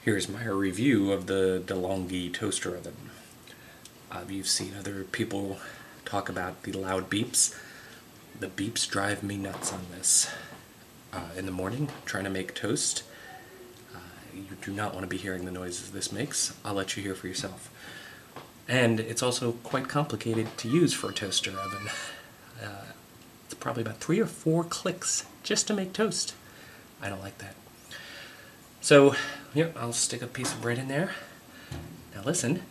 Here's my review of the DeLonghi toaster oven. You've seen other people talk about the loud beeps. The beeps drive me nuts on this. In the morning, trying to make toast, you do not want to be hearing the noises this makes. I'll let you hear for yourself. And it's also quite complicated to use for a toaster oven. It's probably about 3 or 4 clicks just to make toast. I don't like that. So, here, I'll stick a piece of bread in there. Now listen.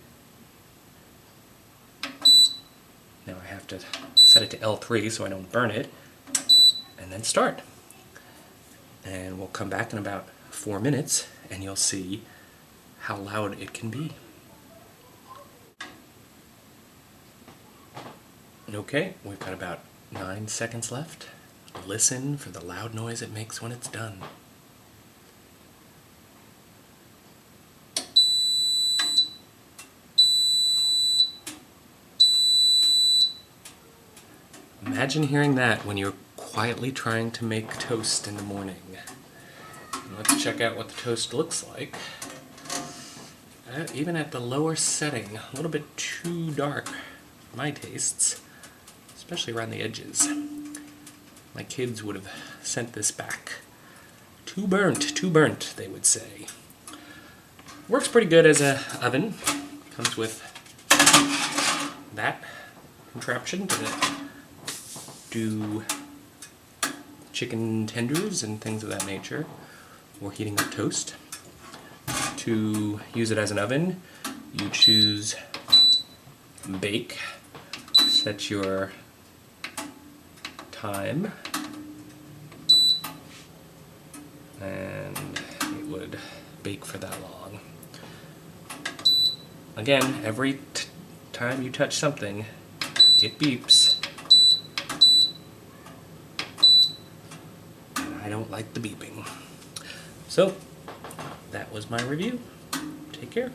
Now I have to set it to L3 so I don't burn it. And then start. And we'll come back in about 4 minutes and you'll see how loud it can be. Okay, we've got about 9 seconds left. Listen for the loud noise it makes when it's done. Imagine hearing that when you're quietly trying to make toast in the morning. Let's check out what the toast looks like. Even at the lower setting, a little bit too dark for my tastes, especially around the edges. My kids would have sent this back. Too burnt, they would say. Works pretty good as an oven. Comes with that contraption to do chicken tenders and things of that nature, or heating up toast. To use it as an oven, you choose bake, set your time, and it would bake for that long. Again, every time you touch something, it beeps. I don't like the beeping. So, that was my review. Take care.